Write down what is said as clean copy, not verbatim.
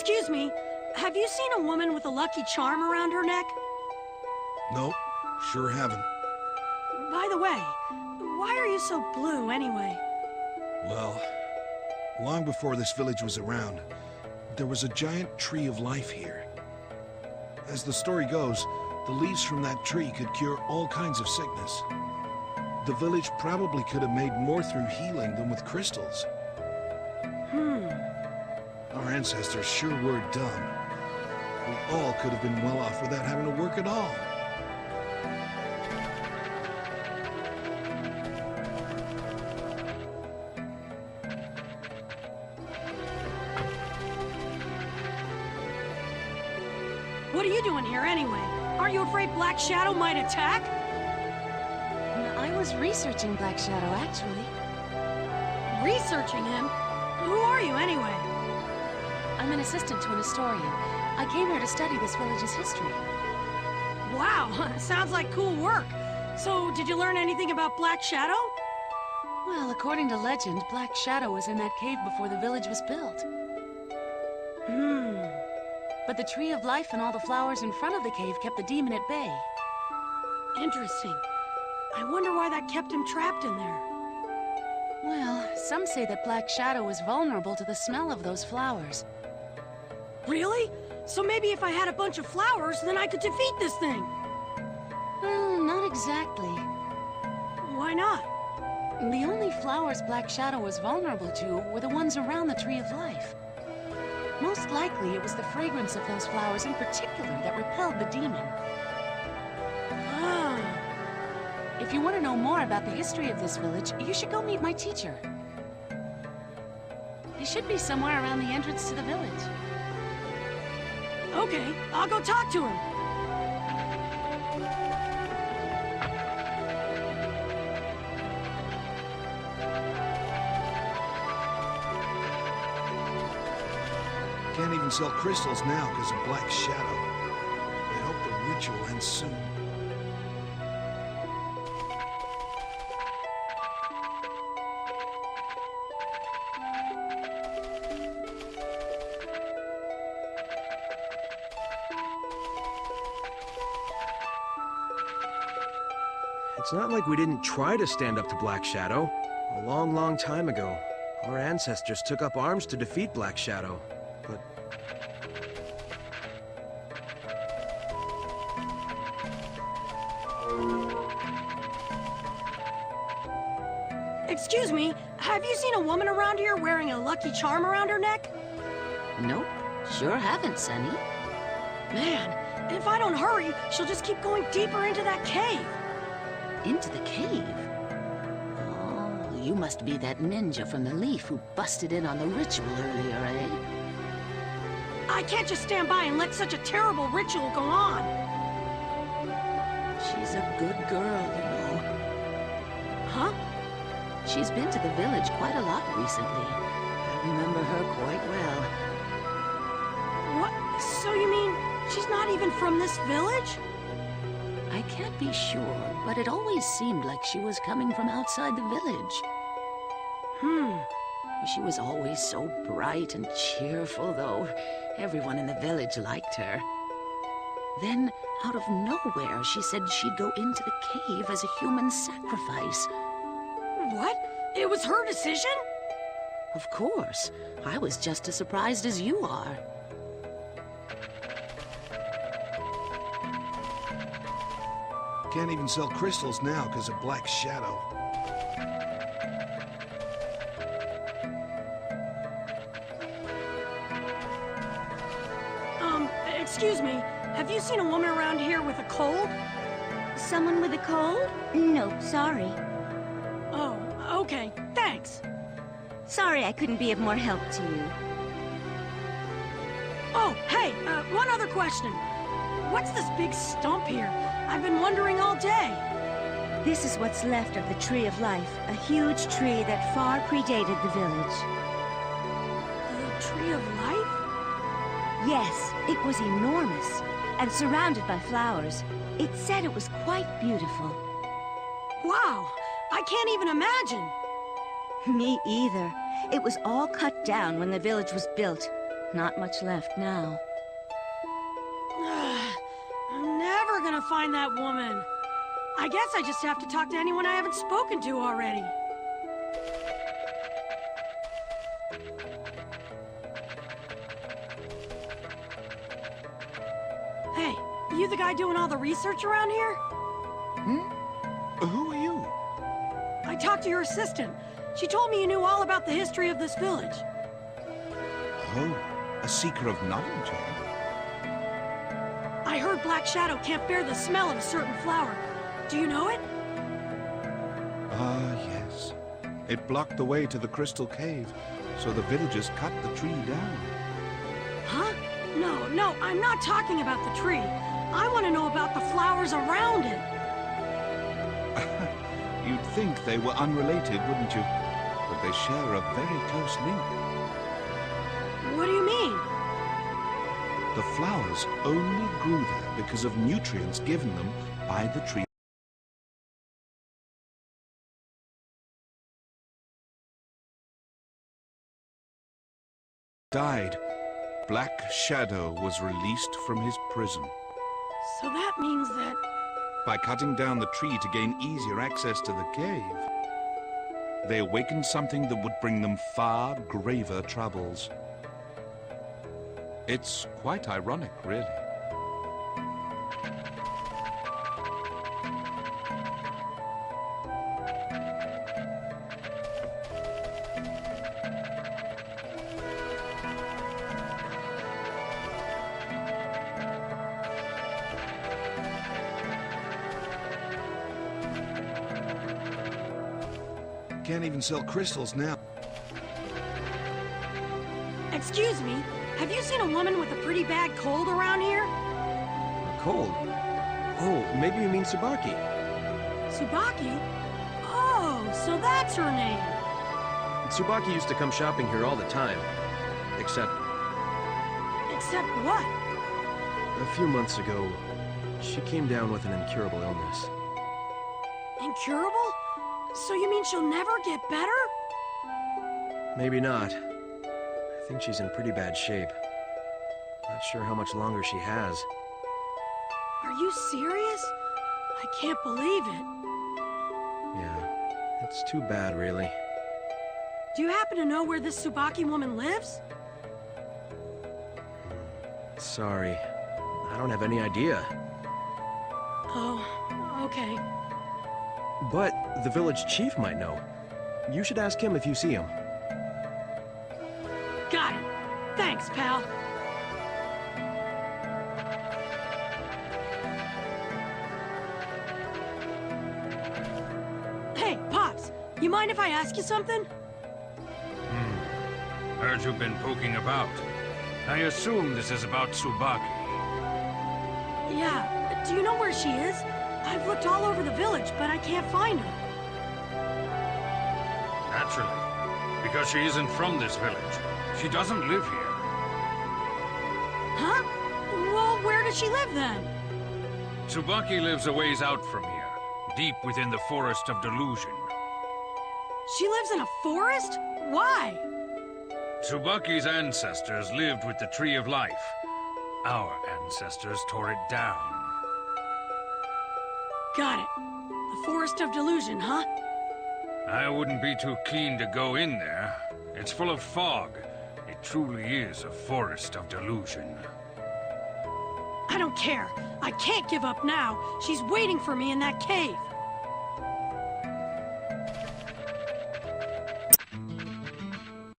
Excuse me, have you seen a woman with a lucky charm around her neck? Nope, sure haven't. By the way, why are you so blue anyway? Well, long before this village was around, there was a giant tree of life here. As the story goes, the leaves from that tree could cure all kinds of sickness. The village probably could have made more through healing than with crystals. Our ancestors sure were dumb. We all could have been well off without having to work at all. What are you doing here anyway? Aren't you afraid Black Shadow might attack? I was researching Black Shadow, actually. Researching him? Who are you anyway? I'm an assistant to an historian. I came here to study this village's history. Wow, sounds like cool work. So, did you learn anything about Black Shadow? Well, according to legend, Black Shadow was in that cave before the village was built. But the Tree of Life and all the flowers in front of the cave kept the demon at bay. Interesting. I wonder why that kept him trapped in there. Well, some say that Black Shadow was vulnerable to the smell of those flowers. Really? So maybe if I had a bunch of flowers, then I could defeat this thing? Well, not exactly. Why not? The only flowers Black Shadow was vulnerable to were the ones around the Tree of Life. Most likely, it was the fragrance of those flowers in particular that repelled the demon. Ah. If you want to know more about the history of this village, you should go meet my teacher. He should be somewhere around the entrance to the village. Okay, I'll go talk to him. Can't even sell crystals now because of Black Shadow. I hope the ritual ends soon. It's not like we didn't try to stand up to Black Shadow. A long, long time ago, our ancestors took up arms to defeat Black Shadow. But Excuse me, have you seen a woman around here wearing a lucky charm around her neck? Nope, sure haven't, Sonny. Man, if I don't hurry, she'll just keep going deeper into that cave. Into the cave? Oh, you must be that ninja from the Leaf who busted in on the ritual earlier, eh? I can't just stand by and let such a terrible ritual go on. She's a good girl, you know. Huh? She's been to the village quite a lot recently. I remember her quite well. What? So you mean she's not even from this village? I can't be sure, but it always seemed like she was coming from outside the village. She was always so bright and cheerful, though. Everyone in the village liked her. Then, out of nowhere, she said she'd go into the cave as a human sacrifice. What? It was her decision? Of course. I was just as surprised as you are. Can't even sell crystals now because of Black Shadow. Excuse me, have you seen a woman around here with a cold? Someone with a cold? No, sorry. Oh, okay, thanks. Sorry I couldn't be of more help to you. Oh, hey, one other question. What's this big stump here? I've been wondering all day. This is what's left of the Tree of Life, a huge tree that far predated the village. The Tree of Life? Yes, it was enormous, and surrounded by flowers. It said it was quite beautiful. Wow, I can't even imagine. Me either. It was all cut down when the village was built. Not much left now. I'm never gonna find that woman. I guess I just have to talk to anyone I haven't spoken to already. Hey, you the guy doing all the research around here? Who are you? I talked to your assistant. She told me you knew all about the history of this village. Oh, a seeker of knowledge, eh? I heard Black Shadow can't bear the smell of a certain flower. Do you know it? Ah, yes. It blocked the way to the Crystal Cave, so the villagers cut the tree down. Huh? No, I'm not talking about the tree. I want to know about the flowers around it. You'd think they were unrelated, wouldn't you? But they share a very close link. What do you mean? The flowers only grew there because of nutrients given them by the tree. Died. Black Shadow was released from his prison. So that means that... By cutting down the tree to gain easier access to the cave, they awakened something that would bring them far graver troubles. It's quite ironic, really. Can't even sell crystals now. Excuse me, have you seen a woman with a pretty bad cold around here? A cold? Oh, maybe you mean Tsubaki. Tsubaki? Oh, so that's her name. Tsubaki used to come shopping here all the time. Except Except what? a few months ago, she came down with an incurable illness. Incurable? So you mean she'll never get better? Maybe not. I think she's in pretty bad shape. Not sure how much longer she has. Are you serious? I can't believe it. Yeah, it's too bad, really. Do you happen to know where this Tsubaki woman lives? Sorry. I don't have any idea. Oh, okay. But the village chief might know. You should ask him if you see him. Got it. Thanks, pal. Hey, Pops, you mind if I ask you something? Heard you've been poking about. I assume this is about Tsubaki. Yeah, do you know where she is? I've looked all over the village, but I can't find her. Naturally. Because she isn't from this village. She doesn't live here. Huh? Well, where does she live then? Tsubaki lives a ways out from here, deep within the forest of delusion. She lives in a forest? Why? Tsubaki's ancestors lived with the Tree of Life. Our ancestors tore it down. Got it. The forest of delusion, huh? I wouldn't be too keen to go in there. It's full of fog. It truly is a forest of delusion. I don't care. I can't give up now. She's waiting for me in that cave.